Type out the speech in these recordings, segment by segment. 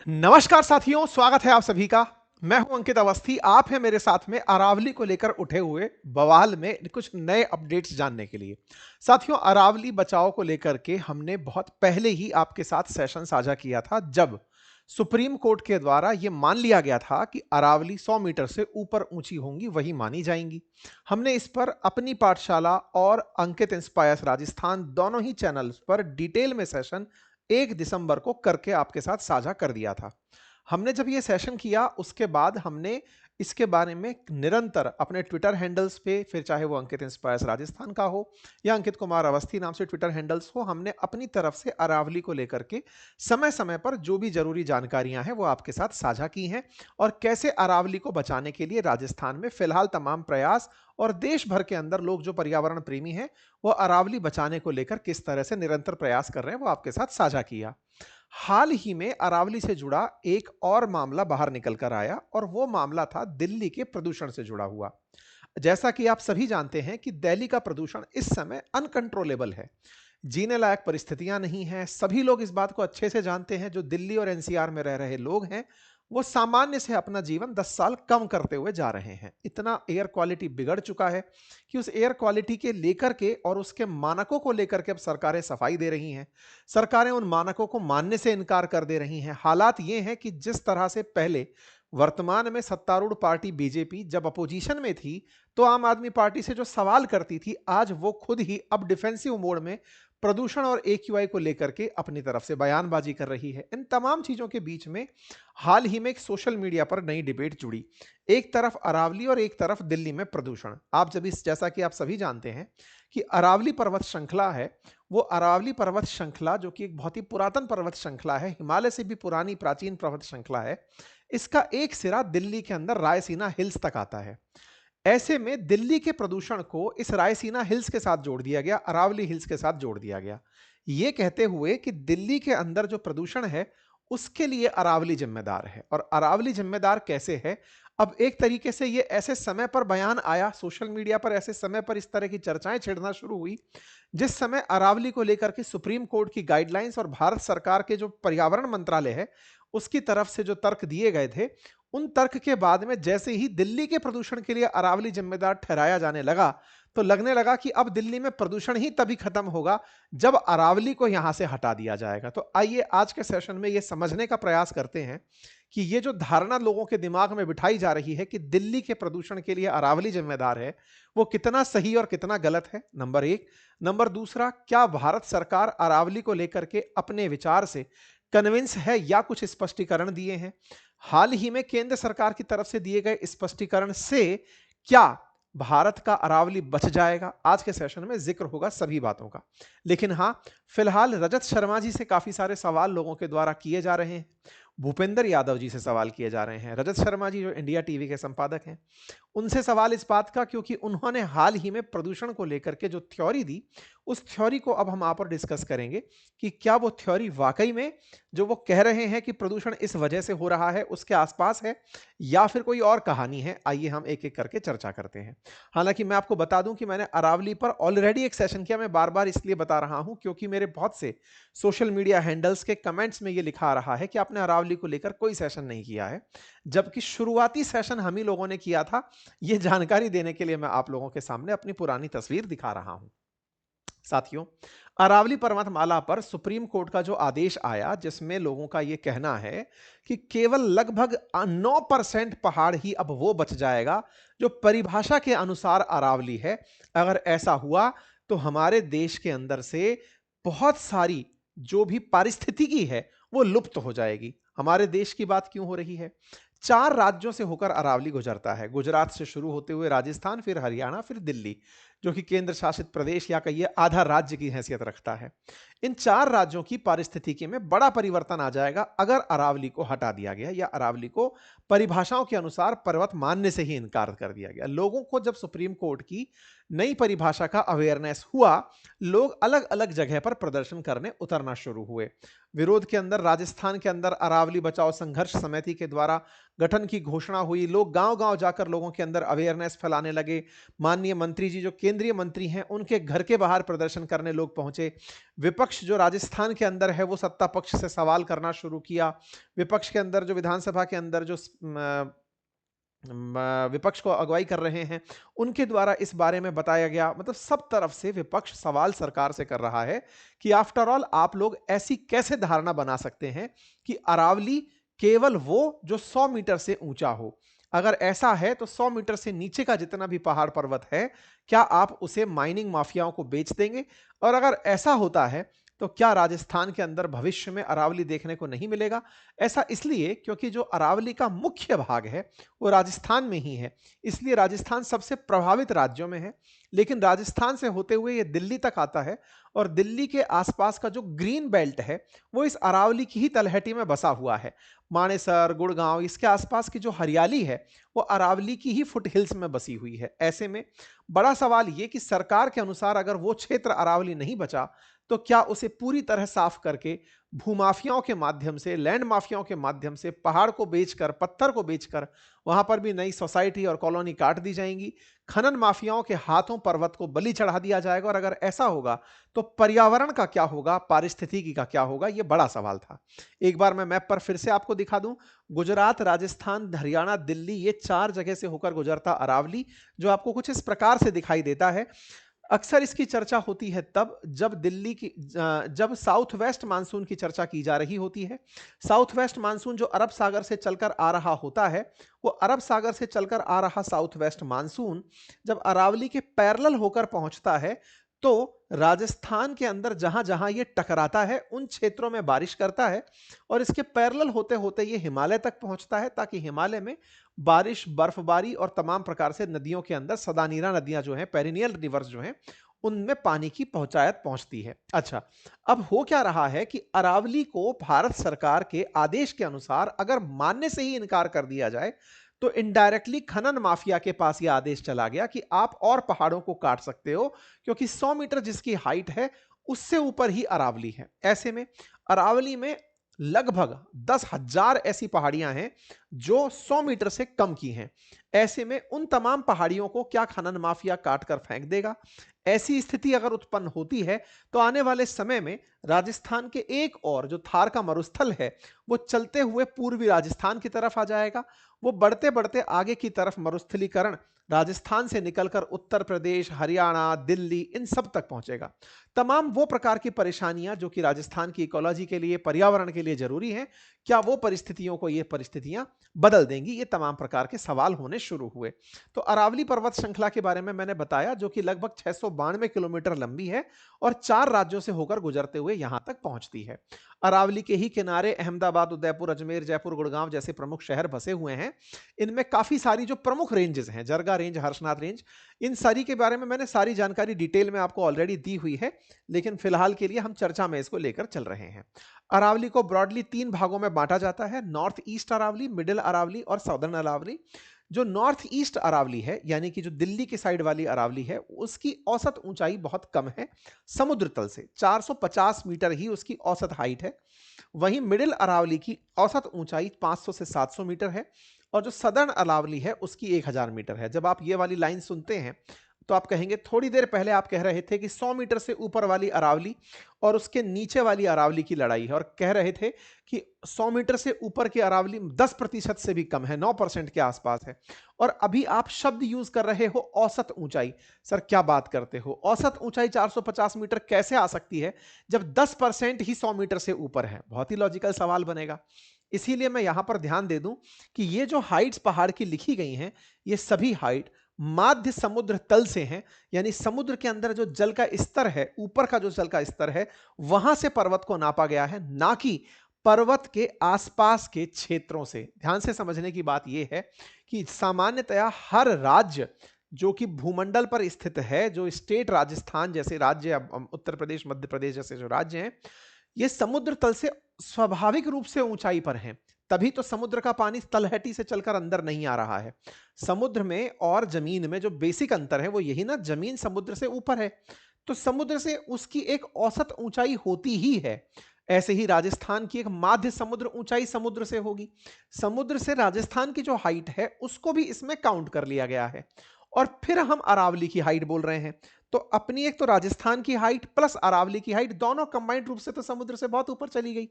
नमस्कार साथियों, स्वागत है आप सभी का। मैं हूं अंकित अवस्थी। आप हैं मेरे साथ में अरावली को लेकर उठे हुए बवाल में कुछ नए अपडेट्स जानने के लिए। साथियों, अरावली बचाओ को लेकर के हमने बहुत पहले ही आपके साथ सेशन साझा किया था, जब सुप्रीम कोर्ट के द्वारा यह मान लिया गया था कि अरावली 100 मीटर से ऊपर ऊंची होंगी, वही मानी जाएंगी। हमने इस पर अपनी पाठशाला और अंकित इंस्पायर्स राजस्थान दोनों ही चैनल्स पर डिटेल में सेशन 1 दिसंबर को करके आपके साथ साझा कर दिया था। हमने जब ये सेशन किया, उसके बाद हमने इसके बारे में निरंतर अपने ट्विटर हैंडल्स पे, फिर चाहे वो अंकित इंस्पायर्स राजस्थान का हो या अंकित कुमार अवस्थी नाम से ट्विटर हैंडल्स हो, हमने अपनी तरफ से अरावली को लेकर के समय समय पर जो भी जरूरी जानकारियां हैं वो आपके साथ साझा की हैं, और कैसे अरावली को बचाने के लिए राजस्थान में फिलहाल तमाम प्रयास और देश भर के अंदर लोग जो पर्यावरण प्रेमी हैं वो अरावली बचाने को लेकर किस तरह से निरंतर प्रयास कर रहे हैं वो आपके साथ साझा किया। हाल ही में अरावली से जुड़ा एक और मामला बाहर निकल कर आया, और वो मामला था दिल्ली के प्रदूषण से जुड़ा हुआ। जैसा कि आप सभी जानते हैं कि दिल्ली का प्रदूषण इस समय अनकंट्रोलेबल है। जीने लायक परिस्थितियां नहीं हैं। सभी लोग इस बात को अच्छे से जानते हैं। जो दिल्ली और एनसीआर में रह रहे लोग हैं, वो सामान्य से अपना जीवन 10 साल कम करते हुए जा रहे हैं। इतना एयर क्वालिटी बिगड़ चुका है कि उस एयर क्वालिटी के लेकर के और उसके मानकों को लेकर के अब सरकारें सफाई दे रही हैं। सरकारें उन मानकों को मानने से इनकार कर दे रही हैं। हालात ये हैं कि जिस तरह से पहले वर्तमान में सत्तारूढ़ पार्टी बीजेपी जब अपोजिशन में थी, तो आम आदमी पार्टी से जो सवाल करती थी, आज वो खुद ही अब डिफेंसिव मोड में प्रदूषण और एक्यूआई को लेकर के अपनी तरफ से बयानबाजी कर रही है। इन तमाम चीजों के बीच में हाल ही में एक सोशल मीडिया पर नई डिबेट जुड़ी। एक तरफ अरावली और एक तरफ दिल्ली में प्रदूषण। आप जब इस जैसा कि आप सभी जानते हैं कि अरावली पर्वत श्रृंखला है, वो अरावली पर्वत श्रृंखला जो कि एक बहुत ही पुरातन पर्वत श्रृंखला है, हिमालय से भी पुरानी प्राचीन पर्वत श्रृंखला है। इसका एक सिरा दिल्ली के अंदर रायसीना हिल्स तक आता है। ऐसे में दिल्ली के प्रदूषण को इस रायसीना हिल्स के साथ जोड़ दिया गया, अरावली हिल्स के साथ जोड़ दिया गया, ये कहते हुए कि दिल्ली के अंदर जो प्रदूषण है उसके लिए अरावली जिम्मेदार है। और अरावली जिम्मेदार कैसे है? अब एक तरीके से ये ऐसे समय पर बयान आया सोशल मीडिया पर, ऐसे समय पर इस तरह की चर्चाएं छिड़ना शुरू हुई जिस समय अरावली को लेकर के सुप्रीम कोर्ट की गाइडलाइंस और भारत सरकार के जो पर्यावरण मंत्रालय है उसकी तरफ से जो तर्क दिए गए थे, उन तर्क के बाद में जैसे ही दिल्ली के प्रदूषण के लिए अरावली जिम्मेदार ठहराया जाने लगा, तो लगने लगा कि अब दिल्ली में प्रदूषण ही तभी खत्म होगा जब अरावली को यहां से हटा दिया जाएगा। तो आइए आज के सेशन में यह समझने का प्रयास करते हैं कि ये जो धारणा लोगों के दिमाग में बिठाई जा रही है कि दिल्ली के प्रदूषण के लिए अरावली जिम्मेदार है, वो कितना सही और कितना गलत है, नंबर एक। नंबर दूसरा, क्या भारत सरकार अरावली को लेकर के अपने विचार से कन्विंस है या कुछ स्पष्टीकरण दिए हैं? हाल ही में केंद्र सरकार की तरफ से दिए गए स्पष्टीकरण से क्या भारत का अरावली बच जाएगा? आज के सेशन में जिक्र होगा सभी बातों का। लेकिन हां, फिलहाल रजत शर्मा जी से काफी सारे सवाल लोगों के द्वारा किए जा रहे हैं। भूपेंद्र यादव जी से सवाल किए जा रहे हैं। रजत शर्मा जी जो इंडिया टीवी के संपादक हैं, उनसे सवाल इस बात का क्योंकि उन्होंने हाल ही में प्रदूषण को लेकर के जो थ्योरी दी, उस थ्योरी को अब हम आप पर डिस्कस करेंगे कि क्या वो थ्योरी वाकई में जो वो कह रहे हैं कि प्रदूषण इस वजह से हो रहा है उसके आसपास है, या फिर कोई और कहानी है। आइए हम एक एक करके चर्चा करते हैं। हालांकि मैं आपको बता दूं कि मैंने अरावली पर ऑलरेडी एक सेशन किया। मैं बार बार इसलिए बता रहा हूं क्योंकि मेरे बहुत से सोशल मीडिया हैंडल्स के कमेंट्स में ये लिखा आ रहा है कि आपने अरावली को लेकर कोई सेशन नहीं किया है, जबकि शुरुआती सेशन हम ही लोगों ने किया था। यह जानकारी देने के लिए मैं आप लोगों के सामने अपनी पुरानी तस्वीर दिखा रहा हूं। साथियों, अरावली पर्वतमाला पर सुप्रीम कोर्ट का जो आदेश आया, जिसमें लोगों का यह कहना है कि केवल लगभग 9% पहाड़ ही अब वो बच जाएगा जो परिभाषा के अनुसार अरावली है। अगर ऐसा हुआ तो हमारे देश के अंदर से बहुत सारी जो भी पारिस्थितिकी है वो लुप्त हो जाएगी। हमारे देश की बात क्यों हो रही है? 4 राज्यों से होकर अरावली गुजरता है। गुजरात से शुरू होते हुए राजस्थान, फिर हरियाणा, फिर दिल्ली, जो कि केंद्र शासित प्रदेश या कहिए आधा राज्य की हैसियत रखता है। इन 4 राज्यों की पारिस्थितिकी में बड़ा परिवर्तन आ जाएगा अगर अरावली को हटा दिया गया या अरावली को परिभाषाओं के अनुसार पर्वत मानने से ही इनकार कर दिया गया। लोगों को जब सुप्रीम कोर्ट की नई परिभाषा का अवेयरनेस हुआ, लोग अलग अलग जगह पर प्रदर्शन करने उतरना शुरू हुए। विरोध के अंदर राजस्थान के अंदर अरावली बचाओ संघर्ष समिति के द्वारा गठन की घोषणा हुई। लोग गांव गांव जाकर लोगों के अंदर अवेयरनेस फैलाने लगे। माननीय मंत्री जी जो केंद्र केंद्रीय मंत्री हैं उनके घर के बाहर प्रदर्शन करने लोग पहुंचे। विपक्ष जो राजस्थान के अंदर है वो सत्ता पक्ष से सवाल करना शुरू किया। विपक्ष के अंदर जो विधानसभा के अंदर जो विपक्ष को अगुवाई कर रहे हैं उनके द्वारा इस बारे में बताया गया। मतलब सब तरफ से विपक्ष सवाल सरकार से कर रहा है कि आफ्टर ऑल आप लोग ऐसी कैसे धारणा बना सकते हैं कि अरावली केवल वो जो 100 मीटर से ऊंचा हो। अगर ऐसा है तो 100 मीटर से नीचे का जितना भी पहाड़ पर्वत है क्या आप उसे माइनिंग माफियाओं को बेच देंगे? और अगर ऐसा होता है तो क्या राजस्थान के अंदर भविष्य में अरावली देखने को नहीं मिलेगा? ऐसा इसलिए क्योंकि जो अरावली का मुख्य भाग है वो राजस्थान में ही है, इसलिए राजस्थान सबसे प्रभावित राज्यों में है। लेकिन राजस्थान से होते हुए ये दिल्ली तक आता है और दिल्ली के आसपास का जो ग्रीन बेल्ट है वो इस अरावली की ही तलहटी में बसा हुआ है। मानेसर, गुड़गांव, इसके आसपास की जो हरियाली है वो अरावली की ही फुट हिल्स में बसी हुई है। ऐसे में बड़ा सवाल ये कि सरकार के अनुसार अगर वो क्षेत्र अरावली नहीं बचा तो क्या उसे पूरी तरह साफ करके भूमाफियाओं के माध्यम से, लैंड माफियाओं के माध्यम से, पहाड़ को बेचकर, पत्थर को बेचकर वहां पर भी नई सोसाइटी और कॉलोनी काट दी जाएंगी? खनन माफियाओं के हाथों पर्वत को बलि चढ़ा दिया जाएगा? और अगर ऐसा होगा तो पर्यावरण का क्या होगा, पारिस्थितिकी का क्या होगा? यह बड़ा सवाल था। एक बार मैं मैप पर फिर से आपको दिखा दूं। गुजरात, राजस्थान, हरियाणा, दिल्ली, ये 4 जगह से होकर गुजरता अरावली जो आपको कुछ इस प्रकार से दिखाई देता है। अक्सर इसकी चर्चा होती है तब जब जब साउथ वेस्ट मानसून की चर्चा की जा रही होती है। साउथ वेस्ट मानसून जो अरब सागर से चलकर आ रहा होता है, वो अरब सागर से चलकर आ रहा साउथ वेस्ट मानसून जब अरावली के पैरेलल होकर पहुंचता है तो राजस्थान के अंदर जहां जहां ये टकराता है उन क्षेत्रों में बारिश करता है और इसके पैरेलल होते होते ये हिमालय तक पहुंचता है ताकि हिमालय में बारिश, बर्फबारी और तमाम प्रकार से नदियों के अंदर सदानीरा नदियां जो हैं, पेरिनियल रिवर्स जो हैं, उनमें पानी की पहुंचायत पहुंचती है। अच्छा, अब हो क्या रहा है कि अरावली को भारत सरकार के आदेश के अनुसार अगर मानने से ही इनकार कर दिया जाए तो इनडायरेक्टली खनन माफिया के पास यह आदेश चला गया कि आप और पहाड़ों को काट सकते हो क्योंकि 100 मीटर जिसकी हाइट है उससे ऊपर ही अरावली है। ऐसे में अरावली में लगभग 10,000 ऐसी पहाड़ियां हैं जो 100 मीटर से कम की हैं। ऐसे में उन तमाम पहाड़ियों को क्या खनन माफिया काट कर फेंक देगा? ऐसी स्थिति अगर उत्पन्न होती है तो आने वाले समय में राजस्थान के एक और जो थार का मरुस्थल है वो चलते हुए पूर्वी राजस्थान की तरफ आ जाएगा। वो बढ़ते बढ़ते आगे की तरफ मरुस्थलीकरण राजस्थान से निकलकर उत्तर प्रदेश, हरियाणा, दिल्ली, इन सब तक पहुंचेगा। तमाम वो प्रकार की परेशानियां जो कि राजस्थान की इकोलॉजी के लिए, पर्यावरण के लिए जरूरी हैं, क्या वो परिस्थितियों को ये परिस्थितियां बदल देंगी? ये तमाम प्रकार के सवाल होने शुरू हुए। तो अरावली पर्वत श्रृंखला के बारे में मैंने बताया जो कि लगभग 692 किलोमीटर लंबी है और 4 राज्यों से होकर गुजरते हुए यहां तक पहुंचती है। अरावली के ही किनारे अहमदाबाद, उदयपुर, अजमेर, जयपुर, गुड़गांव जैसे प्रमुख शहर बसे हुए हैं। इनमें काफी सारी जो प्रमुख रेंजेस हैं, जरगा रेंज, हर्षनाथ रेंज, इन सारी के बारे में मैंने सारी जानकारी डिटेल में आपको ऑलरेडी दी हुई है, लेकिन फिलहाल के लिए हम चर्चा में इसको लेकर चल रहे हैं। अरावली को ब्रॉडली 3 भागों में बांटा जाता है, north east Aravalli, middle Aravalli और साउदर्न अरावली। जो नॉर्थ ईस्ट अरावली है यानी कि जो दिल्ली की साइड वाली अरावली है उसकी औसत ऊंचाई बहुत कम है समुद्र तल से, 450 मीटर ही उसकी औसत हाइट है। वहीं मिडिल अरावली की औसत ऊंचाई 500 से 700 मीटर है और जो सदर्न अरावली है उसकी 1000 मीटर है। जब आप ये वाली लाइन सुनते हैं तो आप कहेंगे, थोड़ी देर पहले आप कह रहे थे कि 100 मीटर से ऊपर वाली अरावली और उसके नीचे वाली अरावली की लड़ाई है, और कह रहे थे कि 100 मीटर से ऊपर की अरावली 10% से भी कम है, 9% के आसपास है, और अभी आप शब्द यूज कर रहे हो औसत ऊंचाई। सर क्या बात करते हो, औसत ऊंचाई 450 मीटर कैसे आ सकती है जब 10% ही 100 मीटर से ऊपर है? बहुत ही लॉजिकल सवाल बनेगा। इसीलिए मैं यहां पर ध्यान दे दूं कि ये जो हाइट्स पहाड़ की लिखी गई हैं, ये सभी हाइट माध्य समुद्र तल से हैं, यानी समुद्र के अंदर जो जल का स्तर है, ऊपर का जो जल का स्तर है, वहां से पर्वत को नापा गया है, ना कि पर्वत के आसपास के क्षेत्रों से। ध्यान से समझने की बात यह है कि सामान्यतया हर राज्य जो कि भूमंडल पर स्थित है, जो स्टेट राजस्थान जैसे राज्य, उत्तर प्रदेश, मध्य प्रदेश जैसे जो राज्य हैं, ये समुद्र तल से स्वाभाविक रूप से ऊंचाई पर हैं। तभी तो समुद्र का पानी तलहटी से चलकर अंदर नहीं आ रहा है। समुद्र में और जमीन में जो बेसिक अंतर है वो यही ना, जमीन समुद्र से ऊपर है तो समुद्र से उसकी एक औसत ऊंचाई होती ही है। ऐसे ही राजस्थान की एक माध्य समुद्र ऊंचाई समुद्र से होगी। समुद्र से राजस्थान की जो हाइट है उसको भी इसमें काउंट कर लिया गया है। और फिर हम अरावली की हाइट बोल रहे हैं। तो अपनी एक तो राजस्थान की हाइट प्लस अरावली की हाइट दोनों कंबाइंड रूप से तो समुद्र से बहुत ऊपर चली गई।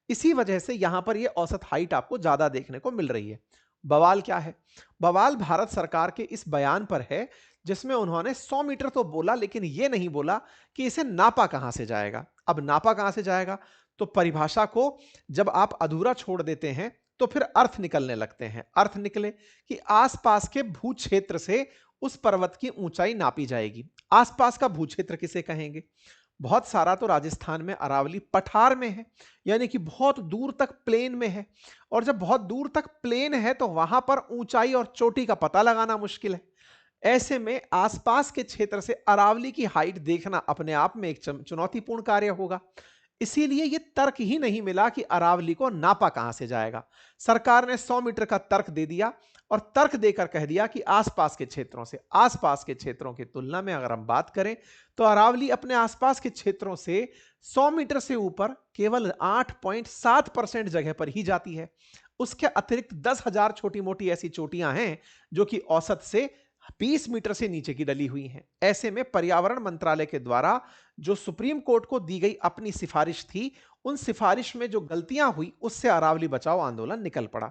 इसी वजह से यहां पर यह औसत हाइट आपको ज्यादा देखने को मिल रही है। बवाल क्या है? बवाल भारत सरकार के इस बयान पर है जिसमें उन्होंने 100 मीटर तो बोला, लेकिन यह नहीं बोला कि इसे नापा कहां से जाएगा। अब नापा कहां से जाएगा? तो परिभाषा को जब आप अधूरा छोड़ देते हैं तो फिर अर्थ निकलने लगते हैं। अर्थ निकले कि आसपास के भू क्षेत्र से उस पर्वत की ऊंचाई नापी जाएगी। आसपास का भू क्षेत्र किसे कहेंगे? बहुत सारा तो राजस्थान में अरावली पठार में है, यानी कि बहुत दूर तक प्लेन में है। और जब बहुत दूर तक प्लेन है तो वहां पर ऊंचाई और चोटी का पता लगाना मुश्किल है। ऐसे में आसपास के क्षेत्र से अरावली की हाइट देखना अपने आप में एक चुनौतीपूर्ण कार्य होगा। इसीलिए यह तर्क ही नहीं मिला कि अरावली को नापा कहां से जाएगा। सरकार ने 100 मीटर का तर्क दे दिया और तर्क देकर कह दिया कि आसपास के क्षेत्रों से, आसपास के क्षेत्रों की तुलना में अगर हम बात करें तो अरावली अपने आसपास के क्षेत्रों से 100 मीटर से ऊपर केवल 8.7% जगह पर ही जाती है। उसके अतिरिक्त 10,000 छोटी मोटी ऐसी चोटियां हैं जो कि औसत से 20 मीटर से नीचे की डली हुई हैं। ऐसे में पर्यावरण मंत्रालय के द्वारा जो सुप्रीम कोर्ट को दी गई अपनी सिफारिश थी, उन सिफारिश में जो गलतियां हुई उससे अरावली बचाओ आंदोलन निकल पड़ा।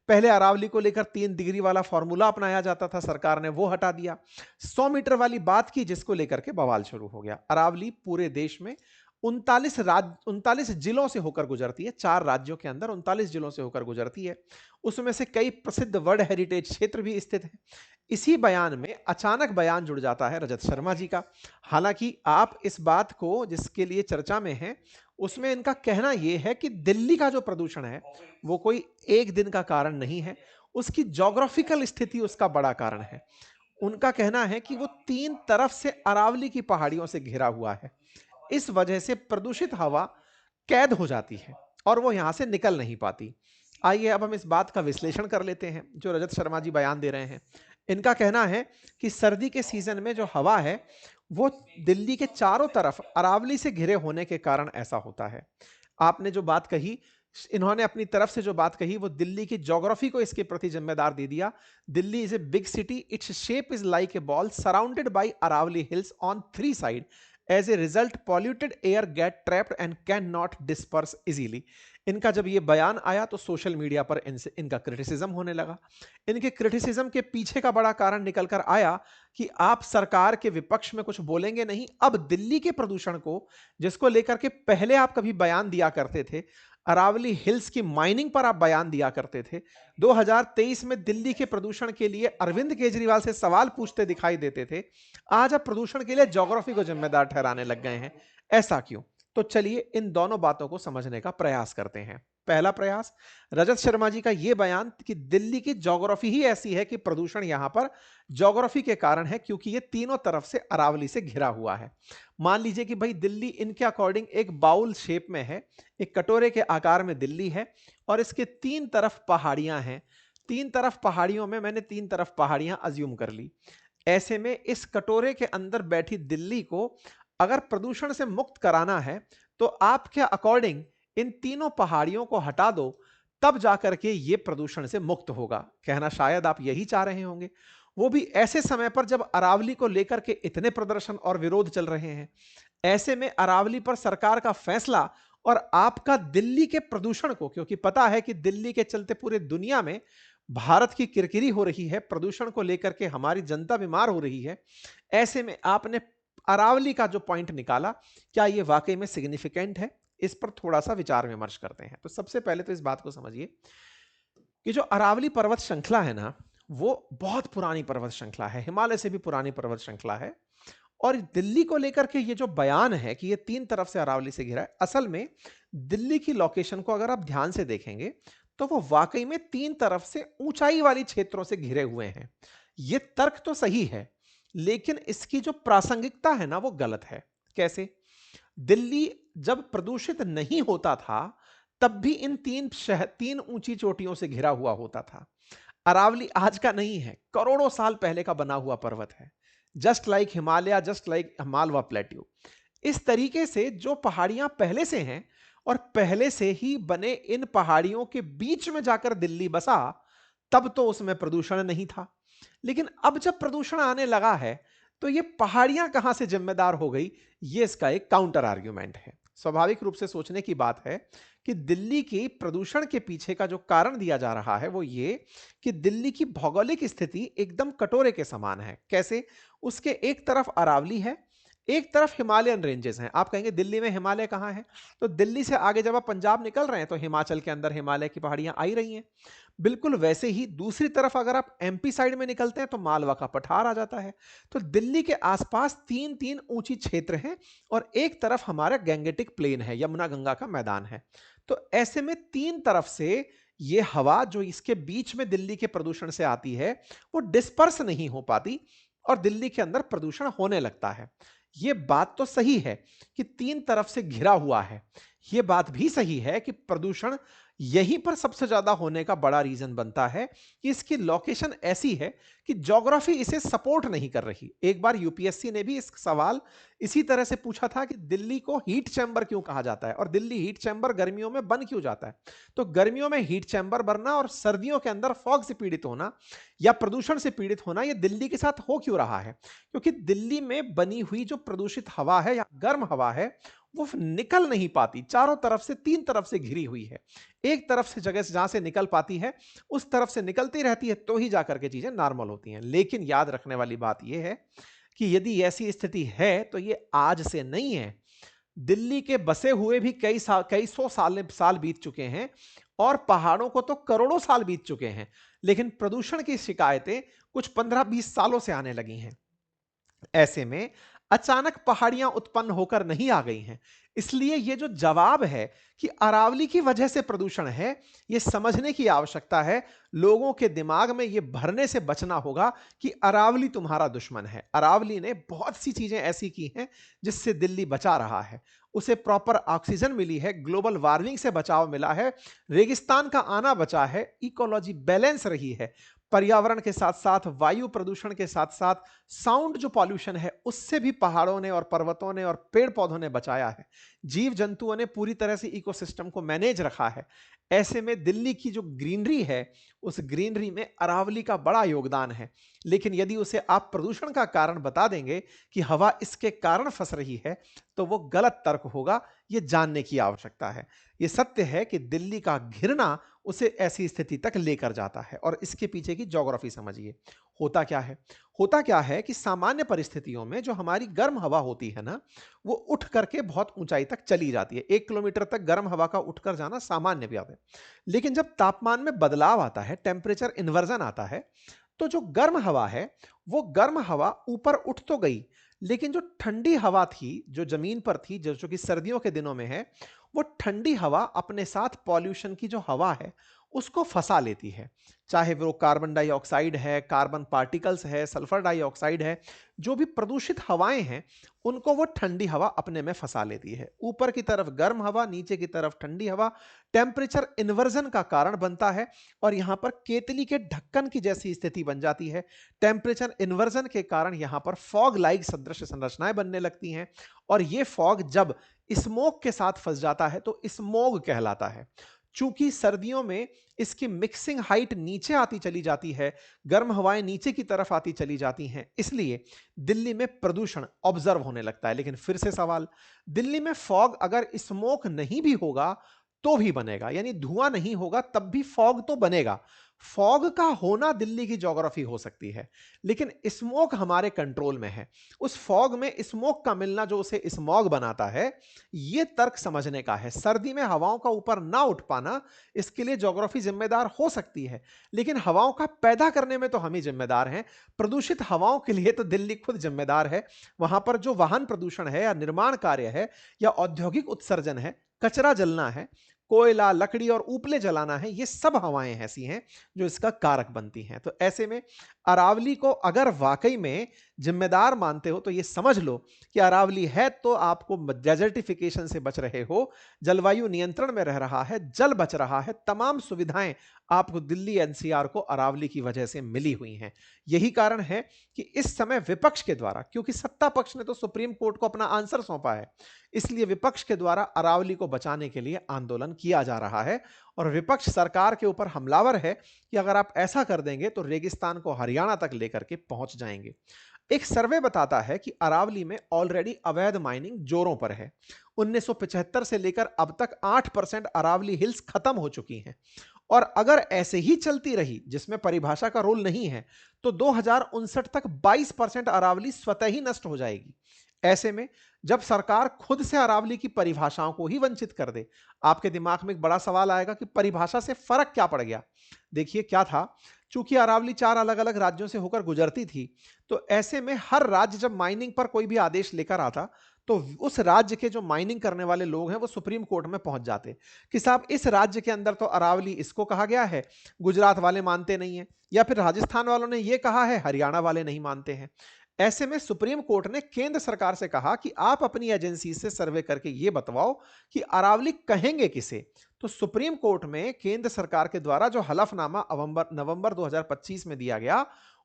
पहले अरावली को लेकर 3 डिग्री वाला फॉर्मूला अपनाया जाता था, सरकार ने वो हटा दिया। 100 मीटर वाली बात की जिसको लेकर के बवाल शुरू हो गया। अरावली पूरे देश में 39 जिलों से होकर गुजरती है। 4 राज्यों के अंदर 39 जिलों से होकर गुजरती है। उसमें से कई प्रसिद्ध वर्ल्ड हेरिटेज क्षेत्र भी स्थित हैं। इसी बयान में अचानक बयान जुड़ जाता है रजत शर्मा जी का। हालांकि आप इस बात को जिसके लिए चर्चा में है, उसमें इनका कहना यह है कि दिल्ली का जो प्रदूषण है वो कोई एक दिन का कारण नहीं है, उसकी ज्योग्राफिकल स्थिति उसका बड़ा कारण है। उनका कहना है कि वो 3 तरफ से अरावली की पहाड़ियों से घिरा हुआ है। इस वजह से प्रदूषित हवा कैद हो जाती है और वो यहां से निकल नहीं पाती। आइए अब हम इस बात का विश्लेषण कर लेते हैं जो रजत शर्मा जी बयान दे रहे हैं। इनका कहना है कि सर्दी के सीजन में जो हवा है वो दिल्ली के चारों तरफ अरावली से घिरे होने के कारण ऐसा होता है। आपने जो बात कही, इन्होंने अपनी तरफ से जो बात कही वो दिल्ली की ज्योग्राफी को इसके प्रति जिम्मेदार दे दिया। Delhi is a big city, its shape is like a ball surrounded by Aravalli hills on 3 side. As a result polluted air get trapped and can not disperse easily. इनका जब ये बयान आया तो सोशल मीडिया पर इनका क्रिटिसिज्म होने लगा। इनके क्रिटिसिज्म के पीछे का बड़ा कारण निकल कर आया कि आप सरकार के विपक्ष में कुछ बोलेंगे नहीं। अब दिल्ली के प्रदूषण को, जिसको लेकर के पहले आप कभी बयान दिया करते थे, अरावली हिल्स की माइनिंग पर आप बयान दिया करते थे, 2023 में दिल्ली के प्रदूषण के लिए अरविंद केजरीवाल से सवाल पूछते दिखाई देते थे, आज आप प्रदूषण के लिए ज्योग्राफी को जिम्मेदार ठहराने लग गए हैं। ऐसा क्यों? तो चलिए इन दोनों बातों को समझने का प्रयास करते हैं। पहला प्रयास, रजत शर्मा जी का यह बयान कि दिल्ली की ज्योग्राफी ही ऐसी है कि प्रदूषण यहां पर ज्योग्राफी के कारण है, क्योंकि यह तीनों तरफ से अरावली से घिरा हुआ है। मान लीजिए कि भाई दिल्ली इनके अकॉर्डिंग एक बाउल शेप में है, एक कटोरे के आकार में दिल्ली है और इसके 3 तरफ पहाड़ियां हैं। 3 तरफ पहाड़ियों में मैंने 3 तरफ पहाड़ियां अज्यूम कर ली। ऐसे में इस कटोरे के अंदर बैठी दिल्ली को अगर प्रदूषण से मुक्त कराना है तो आपके अकॉर्डिंग इन तीनों पहाड़ियों को हटा दो, तब जाकर के ये प्रदूषण से मुक्त होगा। कहना शायद आप यही चाह रहे होंगे, वो भी ऐसे समय पर जब अरावली को लेकर के इतने प्रदर्शन और विरोध चल रहे हैं। ऐसे में अरावली पर सरकार का फैसला और आपका दिल्ली के प्रदूषण को, क्योंकि पता है कि दिल्ली के चलते पूरे दुनिया में भारत की किरकिरी हो रही है, प्रदूषण को लेकर के हमारी जनता बीमार हो रही है। ऐसे में आपने अरावली का जो पॉइंट निकाला, क्या यह वाकई में सिग्निफिकेंट है? इस पर थोड़ा सा विचार विमर्श करते हैं। तो सबसे पहले तो इस बात को समझिए कि जो अरावली पर्वत श्रृंखला है ना, वो बहुत पुरानी पर्वत श्रृंखला है, हिमालय से भी पुरानी पर्वत श्रृंखला है। और दिल्ली को लेकर के ये जो बयान है कि ये 3 तरफ से अरावली से घिरा है, असल में दिल्ली की लोकेशन को अगर आप ध्यान से देखेंगे तो वो वाकई में 3 तरफ से ऊंचाई वाली क्षेत्रों से घिरे हुए हैं। ये तर्क तो सही है, लेकिन इसकी जो प्रासंगिकता है ना वो गलत है। कैसे? दिल्ली जब प्रदूषित नहीं होता था तब भी इन 3 ऊंची चोटियों से घिरा हुआ होता था। अरावली आज का नहीं है, करोड़ों साल पहले का बना हुआ पर्वत है। Just like Himalaya, just like Malwa plateau. इस तरीके से जो पहाड़ियां पहले से हैं और पहले से ही बने इन पहाड़ियों के बीच में जाकर दिल्ली बसा, तब तो उसमें प्रदूषण नहीं था। लेकिन अब जब प्रदूषण आने लगा है, तो ये पहाड़ियां कहां से जिम्मेदार हो गई, ये इसका एक काउंटर आर्ग्यूमेंट है। स्वाभाविक रूप से सोचने की बात है कि दिल्ली की प्रदूषण के पीछे का जो कारण दिया जा रहा है वो ये कि दिल्ली की भौगोलिक स्थिति एकदम कटोरे के समान है। कैसे? उसके एक तरफ अरावली है, एक तरफ हिमालयन रेंजेस हैं। आप कहेंगे दिल्ली में हिमालय कहां है? तो दिल्ली से आगे जब आप पंजाब निकल रहे हैं तो हिमाचल के अंदर हिमालय की पहाड़ियां आ ही रही हैं। बिल्कुल वैसे ही दूसरी तरफ अगर आप एमपी साइड में निकलते हैं तो मालवा का पठार आ जाता है। तो दिल्ली के आसपास तीन तीन ऊंची क्षेत्र हैं और एक तरफ हमारा गैंगेटिक प्लेन है, यमुना गंगा का मैदान है। तो ऐसे में तीन तरफ से ये हवा जो इसके बीच में दिल्ली के प्रदूषण से आती है वो डिस्पर्स नहीं हो पाती और दिल्ली के अंदर प्रदूषण होने लगता है। ये बात तो सही है कि तीन तरफ से घिरा हुआ है। ये बात भी सही है कि प्रदूषण यहीं पर सबसे ज्यादा होने का बड़ा रीजन बनता है कि इसकी लोकेशन ऐसी है कि ज्योग्राफी इसे सपोर्ट नहीं कर रही। एक बार यूपीएससी ने भी इस सवाल इसी तरह से पूछा था कि दिल्ली को हीट चैम्बर क्यों कहा जाता है और दिल्ली हीट चैम्बर गर्मियों में बन क्यों जाता है। तो गर्मियों में हीट चैम्बर बनना और सर्दियों के अंदर फॉग से पीड़ित होना या प्रदूषण से पीड़ित होना, यह दिल्ली के साथ हो क्यों रहा है? क्योंकि दिल्ली में बनी हुई जो प्रदूषित हवा है या गर्म हवा है वो निकल नहीं पाती, चारों तरफ से तीन तरफ से घिरी हुई है। एक तरफ से जगह से जहां से निकल पाती है उस तरफ से निकलती रहती है तो ही जाकर के चीजें नॉर्मल होती हैं। लेकिन याद रखने वाली बात यह है कि यदि ऐसी स्थिति है तो ये आज से नहीं है। दिल्ली के बसे हुए भी कई सौ साल बीत चुके हैं और पहाड़ों को तो करोड़ों साल बीत चुके हैं, लेकिन प्रदूषण की शिकायतें कुछ 15-20 सालों से आने लगी हैं। ऐसे में अचानक पहाड़ियां उत्पन्न होकर नहीं आ गई हैं। इसलिए यह जो जवाब है कि अरावली की वजह से प्रदूषण है, यह समझने की आवश्यकता है। लोगों के दिमाग में यह भरने से बचना होगा कि अरावली तुम्हारा दुश्मन है। अरावली ने बहुत सी चीजें ऐसी की हैं जिससे दिल्ली बचा रहा है। उसे प्रॉपर ऑक्सीजन मिली है, ग्लोबल वार्मिंग से बचाव मिला है, रेगिस्तान का आना बचा है, इकोलॉजी बैलेंस रही है। पर्यावरण के साथ साथ वायु प्रदूषण के साथ साथ साउंड जो पॉल्यूशन है उससे भी पहाड़ों ने और पर्वतों ने और पेड़ पौधों ने बचाया है। जीव जंतुओं ने पूरी तरह से इकोसिस्टम को मैनेज रखा है। ऐसे में दिल्ली की जो ग्रीनरी है उस ग्रीनरी में अरावली का बड़ा योगदान है। लेकिन यदि उसे आप प्रदूषण का कारण बता देंगे कि हवा इसके कारण फंस रही है तो वो गलत तर्क होगा। यह जानने की आवश्यकता है। यह सत्य है कि दिल्ली का घिरना उसे ऐसी स्थिति तक लेकर जाता है और इसके पीछे की ज्योग्राफी समझिए। होता क्या है? होता क्या है कि सामान्य परिस्थितियों में जो हमारी गर्म हवा होती है ना, वो उठ करके बहुत ऊंचाई तक चली जाती है। 1 किलोमीटर तक गर्म हवा का उठकर जाना सामान्य बात है। लेकिन जब तापमान में बदलाव आता है, टेम्परेचर इन्वर्जन आता है, तो जो गर्म हवा है वो गर्म हवा ऊपर उठ तो गई, लेकिन जो ठंडी हवा थी जो जमीन पर थी, जो कि सर्दियों के दिनों में है, वो ठंडी हवा अपने साथ पॉल्यूशन की जो हवा है उसको फंसा लेती है। चाहे वो कार्बन डाइऑक्साइड है, कार्बन पार्टिकल्स है, सल्फर डाइऑक्साइड है, जो भी प्रदूषित हवाएं हैं उनको वो ठंडी हवा अपने में फंसा लेती है। ऊपर की तरफ गर्म हवा, नीचे की तरफ ठंडी हवा, टेम्परेचर इन्वर्जन का कारण बनता है और यहां पर केतली के ढक्कन की जैसी स्थिति बन जाती है। टेम्परेचर इन्वर्जन के कारण यहां पर फॉग लाइक सदृश संरचनाएं बनने लगती हैं और ये फॉग जब स्मोक के साथ फंस जाता है तो स्मॉग कहलाता है। चूंकि सर्दियों में इसकी मिक्सिंग हाइट नीचे आती चली जाती है, गर्म हवाएं नीचे की तरफ आती चली जाती हैं, इसलिए दिल्ली में प्रदूषण ऑब्जर्व होने लगता है। लेकिन फिर से सवाल, दिल्ली में फॉग अगर स्मोक नहीं भी होगा तो भी बनेगा, यानी धुआं नहीं होगा तब भी फॉग तो बनेगा। फॉग का होना दिल्ली की ज्योग्राफी हो सकती है, लेकिन स्मोक हमारे कंट्रोल में है। उस फॉग में स्मोक का मिलना जो उसे स्मॉग बनाता है, यह तर्क समझने का है। सर्दी में हवाओं का ऊपर ना उठ पाना, इसके लिए ज्योग्राफी जिम्मेदार हो सकती है, लेकिन हवाओं का पैदा करने में तो हम ही जिम्मेदार हैं। प्रदूषित हवाओं के लिए तो दिल्ली खुद जिम्मेदार है। वहां पर जो वाहन प्रदूषण है या निर्माण कार्य है या औद्योगिक उत्सर्जन है, कचरा जलना है, कोयला, लकड़ी और उपले जलाना है, ये सब हवाएं ऐसी हैं जो इसका कारक बनती हैं। तो ऐसे में अरावली को अगर वाकई में जिम्मेदार मानते हो तो ये समझ लो कि अरावली है तो आपको डेजर्टिफिकेशन से बच रहे हो, जलवायु नियंत्रण में रह रहा है, जल बच रहा है, तमाम सुविधाएं आपको दिल्ली एनसीआर को अरावली की वजह से मिली हुई हैं। यही कारण है कि इस समय विपक्ष के द्वारा, क्योंकि सत्ता पक्ष ने तो सुप्रीम कोर्ट को अपना आंसर सौंपा है, इसलिए विपक्ष के द्वारा अरावली को बचाने के लिए आंदोलन किया जा रहा है और विपक्ष सरकार के ऊपर हमलावर है कि अगर आप ऐसा कर देंगे तो रेगिस्तान को हरियाणा तक लेकर के पहुंच जाएंगे। एक सर्वे बताता है कि अरावली में ऑलरेडी अवैध माइनिंग जोरों पर है। 1975 से लेकर अब तक 8% अरावली हिल्स खत्म हो चुकी हैं, और अगर ऐसे ही चलती रही, जिसमें परिभाषा का रोल नहीं है, तो 2059 तक 22% अरावली स्वतः ही नष्ट हो जाएगी। ऐसे में जब सरकार खुद से अरावली की परिभाषाओं को ही वंचित कर दे, आपके दिमाग में एक बड़ा सवाल आएगा कि परिभाषा से फर्क क्या पड़ गया। देखिए क्या था, चूंकि अरावली 4 अलग अलग राज्यों से होकर गुजरती थी, तो ऐसे में हर राज्य जब माइनिंग पर कोई भी आदेश लेकर आता, तो उस राज्य के जो माइनिंग करने वाले लोग हैं वो सुप्रीम कोर्ट में पहुंच जाते कि साहब इस राज्य के अंदर तो अरावली इसको कहा गया है, गुजरात वाले मानते नहीं है, या फिर राजस्थान वालों ने ये कहा है, हरियाणा वाले नहीं मानते हैं। ऐसे में सुप्रीम कोर्ट ने केंद्र सरकार से कहा कि आप अपनी एजेंसी से सर्वे करके ये बतवाओ कि अरावली कहेंगे किसे। तो सुप्रीम कोर्ट में केंद्र सरकार के द्वारा जो हलफनामा नवंबर 2025 में दिया गया,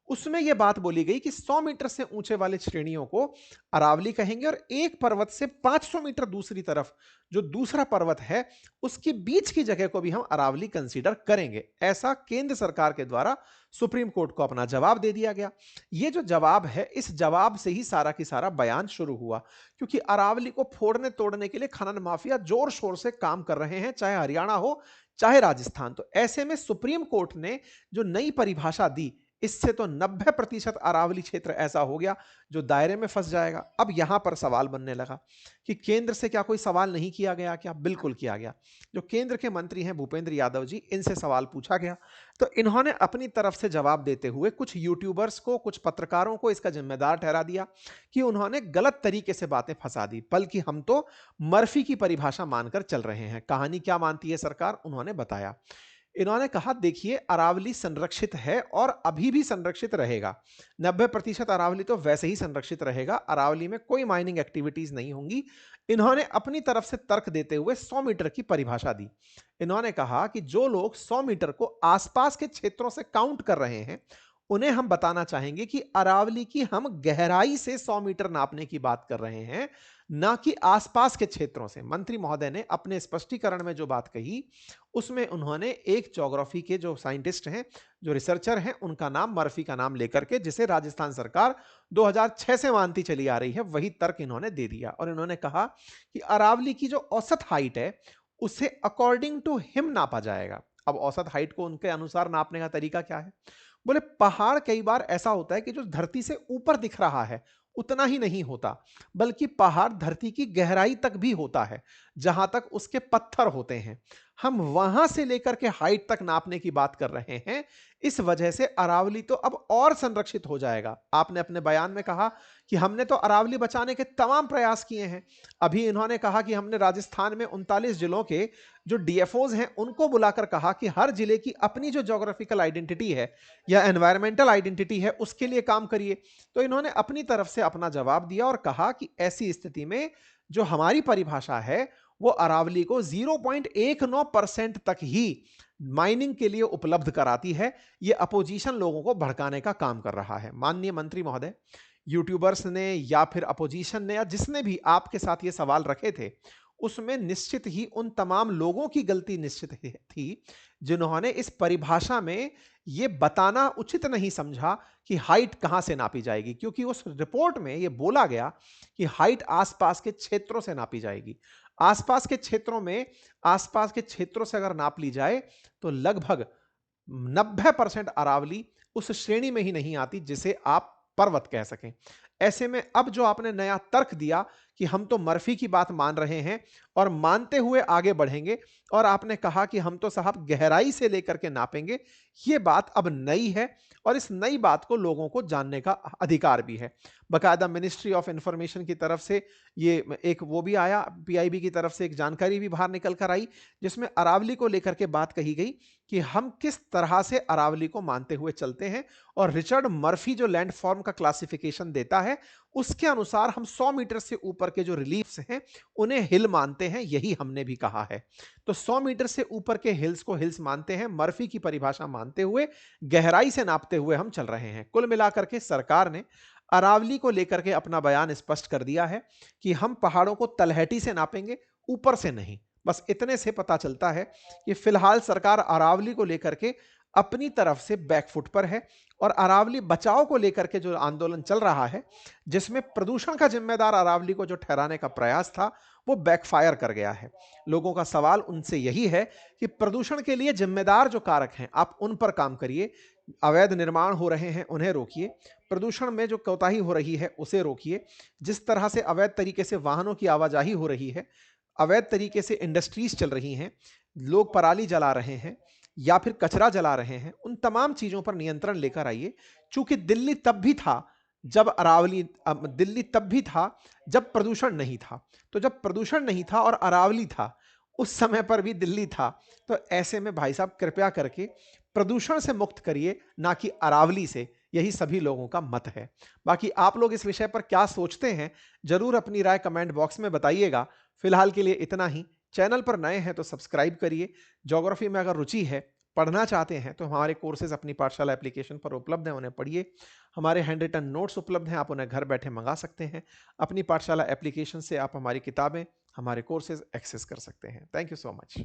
उसमें यह बात बोली गई कि 100 मीटर से ऊंचे वाले श्रेणियों को अरावली कहेंगे, और एक पर्वत से 500 मीटर दूसरी तरफ जो दूसरा पर्वत है, उसके बीच की जगह को भी हम अरावली कंसीडर करेंगे। ऐसा केंद्र सरकार के द्वारा सुप्रीम कोर्ट को अपना जवाब दे दिया गया। ये जो जवाब है, इस जवाब से ही सारा की सारा बयान शुरू हुआ, क्योंकि अरावली को फोड़ने तोड़ने के लिए खनन माफिया जोर शोर से काम कर रहे हैं, चाहे हरियाणा हो चाहे राजस्थान। तो ऐसे में सुप्रीम कोर्ट ने जो नई परिभाषा दी, इससे तो 90% अरावली क्षेत्र ऐसा हो गया जो दायरे में फंस जाएगा। अब यहां पर सवाल बनने लगा कि केंद्र से क्या कोई सवाल नहीं किया गया क्या? बिल्कुल किया गया। जो केंद्र के मंत्री हैं भूपेंद्र यादव जी, इनसे सवाल पूछा गया, तो इन्होंने अपनी तरफ से जवाब देते हुए कुछ यूट्यूबर्स को, कुछ पत्रकारों को इसका जिम्मेदार ठहरा दिया कि उन्होंने गलत तरीके से बातें फंसा दी, बल्कि हम तो मर्फी की परिभाषा मानकर चल रहे हैं। कहानी क्या मानती है सरकार, उन्होंने बताया। इन्होंने कहा, देखिए अरावली संरक्षित है और अभी भी संरक्षित रहेगा। 90% अरावली तो वैसे ही संरक्षित रहेगा, अरावली में कोई माइनिंग एक्टिविटीज नहीं होंगी। इन्होंने अपनी तरफ से तर्क देते हुए 100 मीटर की परिभाषा दी। इन्होंने कहा कि जो लोग 100 मीटर को आसपास के क्षेत्रों से काउंट कर रहे हैं, उन्हें हम बताना चाहेंगे कि अरावली की हम गहराई से 100 मीटर नापने की बात कर रहे हैं, ना कि आसपास के क्षेत्रों से। मंत्री महोदय ने अपने स्पष्टीकरण में जो बात कही, उसमें उन्होंने एक ज्योग्राफी के जो साइंटिस्ट हैं, जो रिसर्चर हैं, उनका नाम, मर्फी का नाम लेकर के, जिसे राजस्थान सरकार 2006 से मानती चली आ रही है, वही तर्क इन्होंने दे दिया। और इन्होंने कहा कि अरावली की जो औसत हाइट है, उसे अकॉर्डिंग टू हिम नापा जाएगा। अब औसत हाइट को उनके अनुसार नापने का तरीका क्या है? बोले पहाड़ कई बार ऐसा होता है कि जो धरती से ऊपर दिख रहा है उतना ही नहीं होता, बल्कि पहाड़ धरती की गहराई तक भी होता है, जहां तक उसके पत्थर होते हैं। हम वहां से लेकर के हाइट तक नापने की बात कर रहे हैं। इस वजह से अरावली तो अब और संरक्षित हो जाएगा। आपने अपने बयान में कहा कि हमने तो अरावली बचाने के तमाम प्रयास किए हैं। अभी इन्होंने कहा कि हमने राजस्थान में 39 जिलों के जो डीएफओज हैं, उनको बुलाकर कहा कि हर जिले की अपनी जो ज्योग्राफिकल आइडेंटिटी है या एनवायरमेंटल आइडेंटिटी है, उसके लिए काम करिए। तो इन्होंने अपनी तरफ से अपना जवाब दिया और कहा कि ऐसी स्थिति में जो हमारी परिभाषा है, वो अरावली को 0.19% तक ही माइनिंग के लिए उपलब्ध कराती है। ये अपोजिशन लोगों को भड़काने का काम कर रहा है। माननीय मंत्री महोदय, यूट्यूबर्स ने या फिर अपोजिशन ने या जिसने भी आपके साथ ये सवाल रखे थे, उसमें निश्चित ही उन तमाम लोगों की गलती निश्चित थी जिन्होंने इस परिभाषा में ये बताना उचित नहीं समझा कि हाइट कहां से नापी जाएगी, क्योंकि उस रिपोर्ट में ये बोला गया कि हाइट आसपास के क्षेत्रों से नापी जाएगी। आसपास के क्षेत्रों में, आसपास के क्षेत्रों से अगर नाप ली जाए तो लगभग 90% अरावली उस श्रेणी में ही नहीं आती जिसे आप पर्वत कह सकें। ऐसे में अब जो आपने नया तर्क दिया कि हम तो मर्फी की बात मान रहे हैं और मानते हुए आगे बढ़ेंगे, और आपने कहा कि हम तो साहब गहराई से लेकर के नापेंगे, ये बात अब नई है और इस नई बात को लोगों को जानने का अधिकार भी है। बकायदा मिनिस्ट्री ऑफ इंफॉर्मेशन की तरफ से ये एक वो भी आया, पीआईबी की तरफ से एक जानकारी भी बाहर निकल कर आई, जिसमें अरावली को लेकर के बात कही गई कि हम किस तरह से अरावली को मानते हुए चलते हैं, और रिचर्ड मर्फी जो लैंडफॉर्म का क्लासिफिकेशन देता है, उसके अनुसार हम 100 मीटर से ऊपर के जो रिलीफ्स हैं उन्हें हिल मानते हैं। यही हमने भी कहा है। तो 100 मीटर से ऊपर के हिल्स को हिल्स मानते हैं, मर्फी की परिभाषा मानते हुए, गहराई से नापते हुए हम चल रहे हैं। कुल मिलाकर के सरकार ने अरावली को लेकर के अपना बयान स्पष्ट कर दिया है कि हम पहाड़ों को तलहटी से नापेंगे, ऊपर से नहीं। बस इतने से पता चलता है कि फिलहाल सरकार अरावली को लेकर के अपनी तरफ से बैकफुट पर है और अरावली बचाओ को लेकर के जो आंदोलन चल रहा है, जिसमें प्रदूषण का जिम्मेदार अरावली को जो ठहराने का प्रयास था, वो बैकफायर कर गया है। लोगों का सवाल उनसे यही है कि प्रदूषण के लिए जिम्मेदार जो कारक हैं, आप उन पर काम करिए। अवैध निर्माण हो रहे हैं, उन्हें रोकिए। प्रदूषण में जो कोताही हो रही है, उसे रोकिए। जिस तरह से अवैध तरीके से वाहनों की आवाजाही हो रही है, अवैध तरीके से इंडस्ट्रीज चल रही हैं, लोग पराली जला रहे हैं या फिर कचरा जला रहे हैं, उन तमाम चीजों पर नियंत्रण लेकर आइए। चूंकि दिल्ली तब भी था जब अरावली दिल्ली तब भी था जब प्रदूषण नहीं था। तो जब प्रदूषण नहीं था और अरावली था, उस समय पर भी दिल्ली था। तो ऐसे में भाई साहब कृपया करके प्रदूषण से मुक्त करिए, ना कि अरावली से। यही सभी लोगों का मत है। बाकी आप लोग इस विषय पर क्या सोचते हैं, जरूर अपनी राय कमेंट बॉक्स में बताइएगा। फिलहाल के लिए इतना ही। चैनल पर नए हैं तो सब्सक्राइब करिए। ज्योग्राफी में अगर रुचि है, पढ़ना चाहते हैं, तो हमारे कोर्सेज अपनी पाठशाला एप्लीकेशन पर उपलब्ध हैं, उन्हें पढ़िए। हमारे हैंड रिटन नोट्स उपलब्ध हैं, आप उन्हें घर बैठे मंगा सकते हैं। अपनी पाठशाला एप्लीकेशन से आप हमारी किताबें, हमारे कोर्सेज एक्सेस कर सकते हैं। Thank you so much.